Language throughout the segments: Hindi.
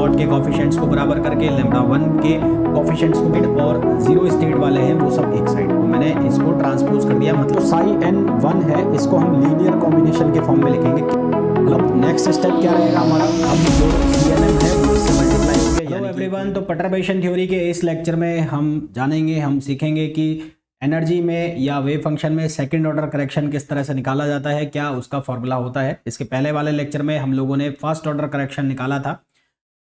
नॉट के कॉफिशिएंट्स को बराबर करके लैम्डा 1 के कॉफिशिएंट्स को मिड और जीरो स्टेट वाले हैं वो सब एक साइड। तो मैंने इसको ट्रांसपोज कर दिया, मतलब साई एन 1 है, इसको हम लीनियर कॉम्बिनेशन के फॉर्म में लिखेंगे। मतलब नेक्स्ट स्टेप क्या रहेगा हमारा, अब जो CNM है वो इससे मल्टीप्लाई हो गया। हेलो एवरीवन, तो परटर्बेशन थ्योरी के इस लेक्चर में हम जानेंगे, हम सीखेंगे कि एनर्जी में या वेव फंक्शन में सेकंड ऑर्डर करेक्शन किस तरह से निकाला जाता है, क्या उसका फॉर्मूला होता है। इसके पहले वाले लेक्चर में हम लोगों ने फर्स्ट ऑर्डर करेक्शन निकाला था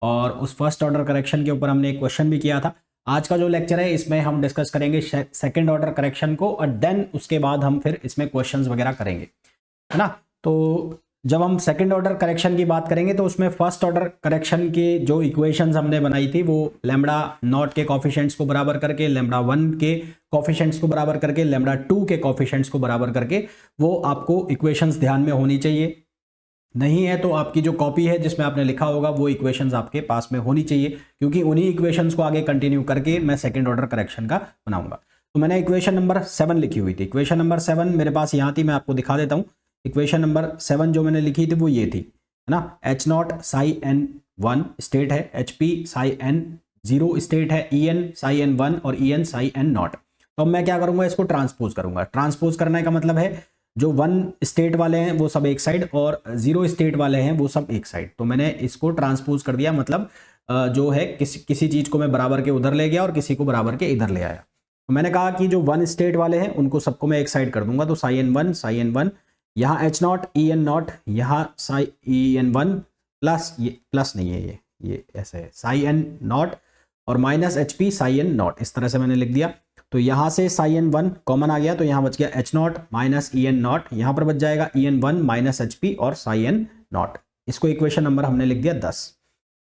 और उस फर्स्ट ऑर्डर करेक्शन के ऊपर हमने एक क्वेश्चन भी किया था। आज का जो लेक्चर है इसमें हम डिस्कस करेंगे सेकंड ऑर्डर करेक्शन को और देन उसके बाद हम फिर इसमें क्वेश्चंस वगैरह करेंगे, है ना। तो जब हम सेकंड ऑर्डर करेक्शन की बात करेंगे तो उसमें फर्स्ट ऑर्डर करेक्शन के जो इक्वेशंस हमने बनाई थी वो लैम्डा नॉट के कॉफिशिएंट्स को बराबर करके, लैम्डा 1 के कॉफिशिएंट्स को बराबर करके, लैम्डा 2 के कॉफिशिएंट्स को बराबर करके, वो आपको इक्वेशंस ध्यान में होनी चाहिए। नहीं है तो आपकी जो कॉपी है जिसमें आपने लिखा होगा वो इक्वेशंस आपके पास में होनी चाहिए, क्योंकि उन्हीं इक्वेशंस को आगे कंटिन्यू करके मैं सेकंड ऑर्डर करेक्शन का बनाऊंगा। तो मैंने इक्वेशन नंबर 7 लिखी हुई थी। इक्वेशन नंबर 7 मेरे पास यहाँ थी, मैं आपको दिखा देता हूँ। इक्वेशन नंबर 7 जो मैंने लिखी थी वो ये थी, है ना। H naught psi N 1 state है, H P psi N 0 state है, ई एन साई एन 1 और E N psi N naught. तो अब मैं क्या करूंगा, इसको ट्रांसपोज करूंगा। ट्रांसपोज करने का मतलब है जो 1 स्टेट वाले हैं वो सब एक साइड और 0 स्टेट वाले हैं वो सब एक साइड। तो मैंने इसको ट्रांसपोज कर दिया, मतलब जो है किसी चीज को मैं बराबर के उधर ले गया और किसी को बराबर के इधर ले आया। तो मैंने कहा कि जो 1 स्टेट वाले हैं उनको सबको मैं एक साइड कर दूंगा। तो साई एन 1 यहाँ H naught E N naught, यहाँ साई ई एन 1 प्लस, ये प्लस नहीं है, ये ऐसे है साई एन नॉट और minus H P psi N naught, इस तरह से मैंने लिख दिया। तो यहाँ से साई एन 1 कॉमन आ गया, तो यहाँ बच गया H naught minus E N naught, यहाँ पर बच जाएगा E N 1 minus H P और साई एन नॉट। इसको इक्वेशन नंबर हमने लिख दिया 10।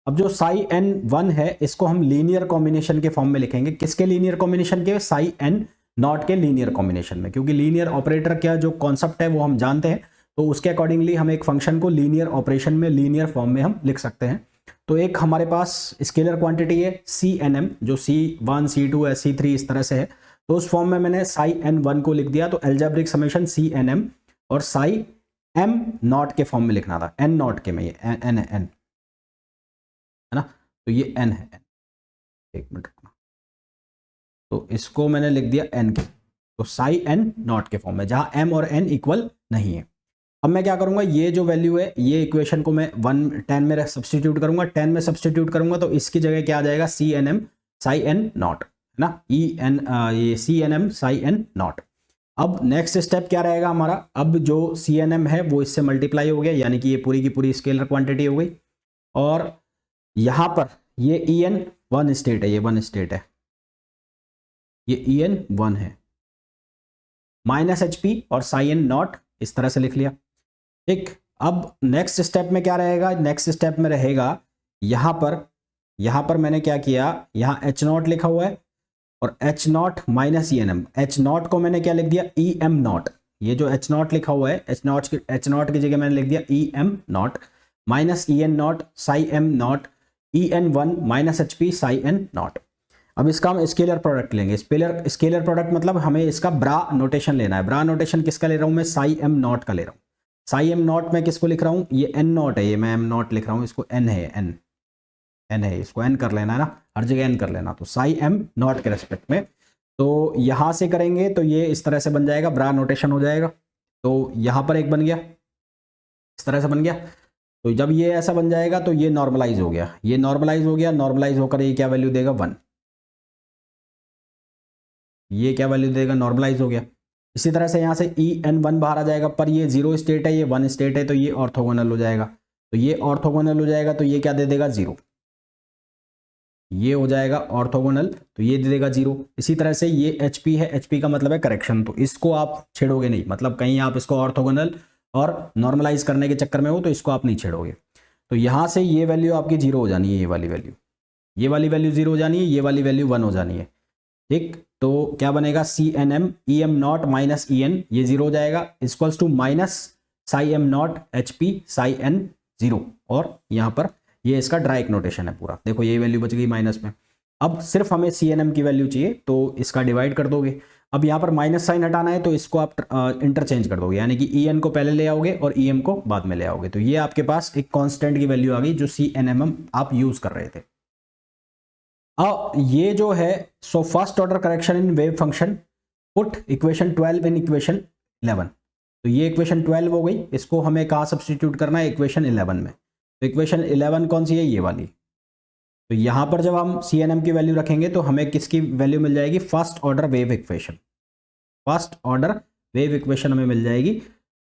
अब जो साई एन 1 है इसको हम लीनियर कॉम्बिनेशन के फॉर्म में लिखेंगे। किसके लीनियर कॉम्बिनेशन के, साई एन नॉट के लीनियर कॉम्बिनेशन में, क्योंकि लीनियर ऑपरेटर का जो कॉन्सेप्ट है वो हम जानते हैं। तो उसके अकॉर्डिंगली हम एक फंक्शन को लीनियर ऑपरेशन में, लीनियर फॉर्म में हम लिख सकते हैं। तो एक हमारे पास स्केलर क्वांटिटी है CNM, जो C1 C2 है, C3 इस तरह से है। तो उस फॉर्म में मैंने साई एन 1 को लिख दिया। तो एल्जेब्रिक समेशन CNM और साई एम नॉट के फॉर्म में लिखना था, एन नॉट के में, ये एन है, एन है ना। तो ये एन है, एक मिनट रुकना। तो इसको मैंने लिख दिया एन के, तो साई एन नॉट के फॉर्म में, जहां एम और एन इक्वल नहीं है। अब मैं क्या करूंगा, ये जो वैल्यू है ये इक्वेशन को मैं 10 में सब्सटीट्यूट करूंगा। 10 में सब्सटीट्यूट करूंगा तो इसकी जगह क्या आ जाएगा, CNM साई एन नॉट, है ना, ये CNM साई एन नॉट। अब नेक्स्ट स्टेप क्या रहेगा हमारा, अब जो CNM है वो इससे मल्टीप्लाई हो गया, यानी कि ये पूरी की पूरी स्केलर क्वांटिटी हो गई। और यहां पर ये EN 1 स्टेट है, ये 1 स्टेट है, ये EN 1 है, माइनस एच पी और साई एन नॉट, इस तरह से लिख लिया। ठीक, अब नेक्स्ट स्टेप में क्या रहेगा, नेक्स्ट स्टेप में रहेगा यहां पर मैंने क्या किया, यहां एच नॉट लिखा हुआ है और H naught minus E N M, H naught को मैंने क्या लिख दिया, ई एम नॉट। ये जो एच नॉट लिखा हुआ है, एच नॉट की जगह मैंने लिख दिया E M naught minus E N naught psi M naught E N 1 minus H P psi N naught. अब इसका हम स्केलर प्रोडक्ट लेंगे। स्केलर प्रोडक्ट मतलब हमें इसका ब्रा नोटेशन लेना है। ब्रा नोटेशन किसका ले रहा हूं मैं, साई एम नॉट का ले रहा हूं। साई एम नॉट में किसको लिख रहा हूं, ये एन नॉट है, ये मैं एम नॉट लिख रहा हूं, इसको एन है, एन है, इसको एन कर लेना है ना, हर जगह एन कर लेना। तो साई एम नॉट के रेस्पेक्ट में, तो यहां से करेंगे तो ये इस तरह से बन जाएगा, ब्रा नोटेशन हो जाएगा। तो यहां पर एक बन गया, इस तरह से बन गया। तो जब ये ऐसा बन जाएगा तो ये नॉर्मलाइज हो गया, ये नॉर्मलाइज हो गया, नॉर्मलाइज होकर ये क्या वैल्यू देगा, 1। ये क्या वैल्यू देगा, नॉर्मलाइज हो गया। इसी तरह से यहाँ से EN1 बाहर आ जाएगा, पर ये 0 स्टेट है, ये 1 स्टेट है, तो ये ऑर्थोगोनल हो जाएगा। तो ये ऑर्थोगोनल हो जाएगा तो ये क्या दे देगा, 0। ये हो जाएगा ऑर्थोगोनल, तो ये दे देगा 0। इसी तरह से ये HP है, HP का मतलब है करेक्शन, तो इसको आप छेड़ोगे नहीं, मतलब कहीं आप इसको ऑर्थोगोनल और नॉर्मलाइज करने के चक्कर में हो तो इसको आप नहीं छेड़ोगे। तो यहाँ से ये वैल्यू आपकी 0 हो जानी है, ये वाली वैल्यू 0 हो जानी है, ये वाली वैल्यू 1 हो जानी है। ठीक, तो क्या बनेगा, CNM EM naught minus EN, ये 0 हो जाएगा, equals to minus psi M naught HP psi N 0। और यहाँ पर ये इसका डायरेक्ट नोटेशन है पूरा, देखो ये वैल्यू बच गई माइनस में। अब सिर्फ हमें CNM की वैल्यू चाहिए, तो इसका डिवाइड कर दोगे। अब यहाँ पर माइनस साइन हटाना है, तो इसको आप इंटरचेंज कर दोगे, यानी कि EN को पहले ले आओगे और EM को बाद में ले आओगे। तो ये आपके पास एक कांस्टेंट की वैल्यू आ गई जो CNM आप यूज कर रहे थे। अब ये जो है, so first order correction in wave function, put equation 12 in equation 11। तो ये इक्वेशन 12 हो गई, इसको हमें कहाँ सब्सटीट्यूट करना है, इक्वेशन 11 में। तो इक्वेशन 11 कौन सी है, ये वाली। तो यहाँ पर जब हम CNM की वैल्यू रखेंगे तो हमें किसकी वैल्यू मिल जाएगी, first order wave equation. First order wave equation हमें मिल जाएगी,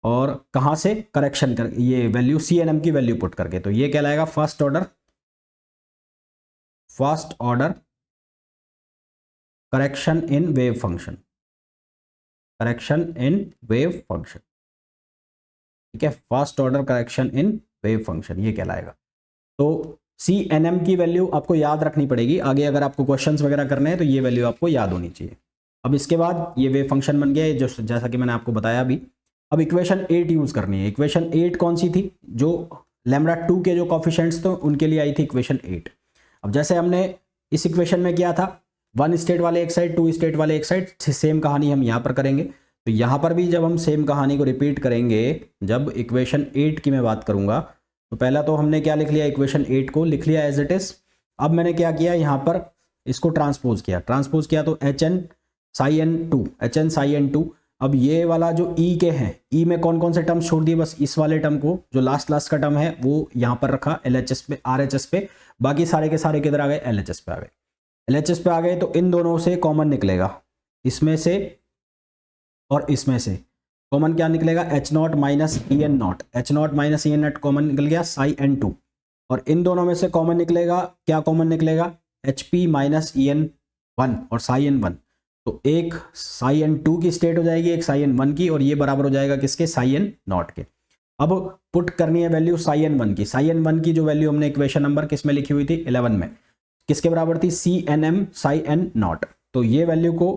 और कहाँ से, करेक्शन कर, ये वैल्यू CNM की वैल्यू पुट करके। तो ये कहलाएगा first order correction in wave function, correction in wave function, ठीक है, first order correction in wave function ये कहलाएगा। तो CNM की वैल्यू आपको याद रखनी पड़ेगी, आगे अगर आपको क्वेश्चंस वगैरह करने हैं तो ये वैल्यू आपको याद होनी चाहिए। अब इसके बाद ये वेव फंक्शन बन गया है, जो जैसा कि मैंने आपको बताया अभी। अब इक्वेशन 8 यूज करनी है। इक्वेशन 8 कौन सी थी, जो λ2 के जो कॉफिशिएंट्स थे उनके लिए आई थी इक्वेशन 8। अब जैसे हमने इस इक्वेशन में किया था, 1 स्टेट वाले एक साइड, 2 स्टेट वाले एक साइड, सेम कहानी हम यहाँ पर करेंगे। तो यहाँ पर भी जब हम सेम कहानी को रिपीट करेंगे, जब इक्वेशन 8 की मैं बात करूँगा, तो पहला तो हमने क्या लिख लिया, इक्वेशन 8 को लिख लिया एज इट इज। अब मैंने क्या किया, यहाँ पर इसको ट्रांसपोज किया तो HN psi n2। अब ये वाला जो E के हैं, E में कौन कौन से टर्म्स छोड़ दिए, बस इस वाले टर्म को, जो लास्ट का टर्म है वो यहाँ पर रखा LHS पे, RHS पे, बाकी सारे के सारे किधर आ गए, LHS पे आ गए। LHS पे आ गए तो इन दोनों से कॉमन निकलेगा, इसमें से और इसमें से कॉमन क्या निकलेगा, H0 minus EN0, H0 minus EN0 common निकल गया psi n2। और इन दोनों में से कॉमन निकलेगा, क्या कॉमन निकलेगा, HP माइनस EN1 और psi n1। तो एक psi n2 की स्टेट हो जाएगी, एक psi n1 की, और ये बराबर हो जाएगा किसके, psi n0 के। अब पुट करनी है वैल्यू psi n1 की। psi n1 की जो वैल्यू हमने इक्वेशन नंबर किस में लिखी हुई थी, 11 में, किसके बराबर थी, CNM psi n0। तो ये वैल्यू को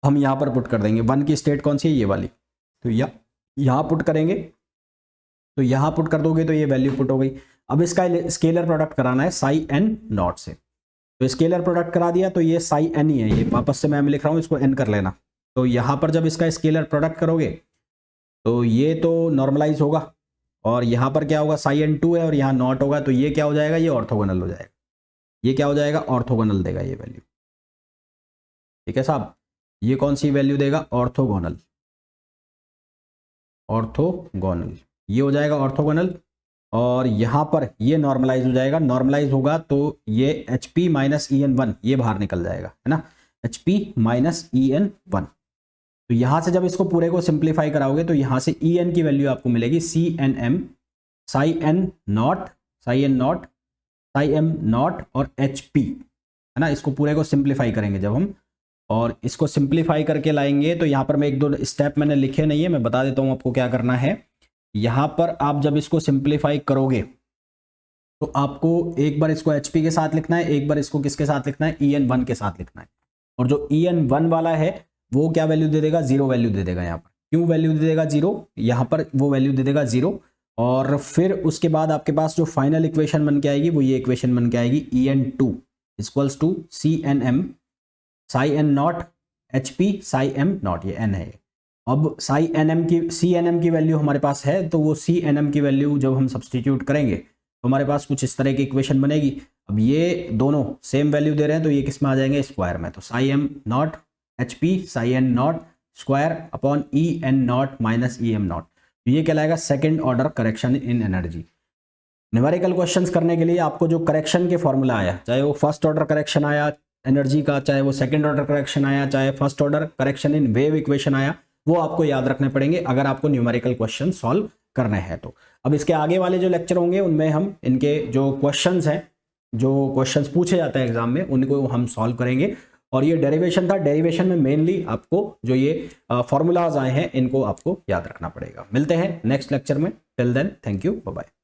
हम यहाँ पर पुट कर देंगे। 1 की स्टेट कौन सी है, ये वाली। तो यहाँ पुट करेंगे, तो यहाँ पुट कर दोगे तो ये वैल्यू पुट हो गई। अब इसका स्केलर प्रोडक्ट कराना है psi n0 से। तो स्केलर प्रोडक्ट करा दिया, तो ये psi n ही है, ये वापस से मैं लिख रहा हूँ, इसको n कर लेना। तो यहाँ पर जब इसका स्केलर प्रोडक्ट करोगे तो ये तो नॉर्मलाइज होगा, और यहाँ पर क्या होगा, psi n2 है और यहाँ नॉट होगा, तो ये क्या हो जाएगा, ये ऑर्थोगोनल हो जाएगा। ये क्या हो जाएगा, ऑर्थोगोनल देगा ये वैल्यू, ठीक है साहब। ये कौन सी वैल्यू देगा, ऑर्थोगोनल, ये हो जाएगा ऑर्थोगोनल। और यहाँ पर ये नॉर्मलाइज हो जाएगा, नॉर्मलाइज होगा तो ये HP माइनस EN1 ये बाहर निकल जाएगा, है ना, HP माइनस EN1। तो यहाँ से जब इसको पूरे को सिंप्लीफाई कराओगे तो यहाँ से EN की वैल्यू आपको मिलेगी CNM psi m0 और HP, है ना। इसको पूरे को सिंप्लीफाई करेंगे जब हम, और इसको सिंप्लीफाई करके लाएंगे तो यहाँ पर मैं 1-2 स्टेप मैंने लिखे नहीं है, मैं बता देता हूँ आपको क्या करना है। यहाँ पर आप जब इसको सिंप्लीफाई करोगे तो आपको एक बार इसको HP के साथ लिखना है, एक बार इसको किसके साथ लिखना है, EN1 के साथ लिखना है। और जो EN1 वाला है वो क्या वैल्यू दे देगा, 0 वैल्यू दे देगा। यहाँ पर क्यों वैल्यू दे देगा 0, यहाँ पर वो वैल्यू दे देगा 0। और फिर उसके बाद आपके पास जो फाइनल इक्वेशन बन के आएगी वो ये इक्वेशन बन के आएगी, EN2 equals to CNM psi n0 HP psi m0, ये n है। अब CNM की वैल्यू हमारे पास है, तो वो CNM की वैल्यू जब हम सब्सटीट्यूट करेंगे तो हमारे पास कुछ इस तरह की इक्वेशन बनेगी। अब ये दोनों सेम वैल्यू दे रहे हैं तो ये किस में आ जाएंगे, स्क्वायर में। तो psi m0 HP psi n0 square upon EN0 minus EM0, तो ये कहलाएगा second order correction in energy. Numerical questions करने के लिए आपको जो करेक्शन के फॉर्मूला आया, चाहे वो फर्स्ट ऑर्डर करेक्शन आया एनर्जी का, चाहे वो सेकंड ऑर्डर करेक्शन आया, चाहे first order correction in wave equation आया, वो आपको याद रखने पड़ेंगे अगर आपको न्यूमेरिकल क्वेश्चन सॉल्व करने हैं तो। अब इसके आगे वाले जो लेक्चर होंगे उनमें हम इनके जो क्वेश्चंस हैं, जो क्वेश्चंस पूछे जाते हैं एग्जाम में, उनको हम सॉल्व करेंगे। और ये डेरिवेशन था, डेरिवेशन में मेनली आपको जो ये फॉर्मूलाज आए हैं इनको आपको याद रखना पड़ेगा। मिलते हैं नेक्स्ट लेक्चर में, till then thank you, bye bye.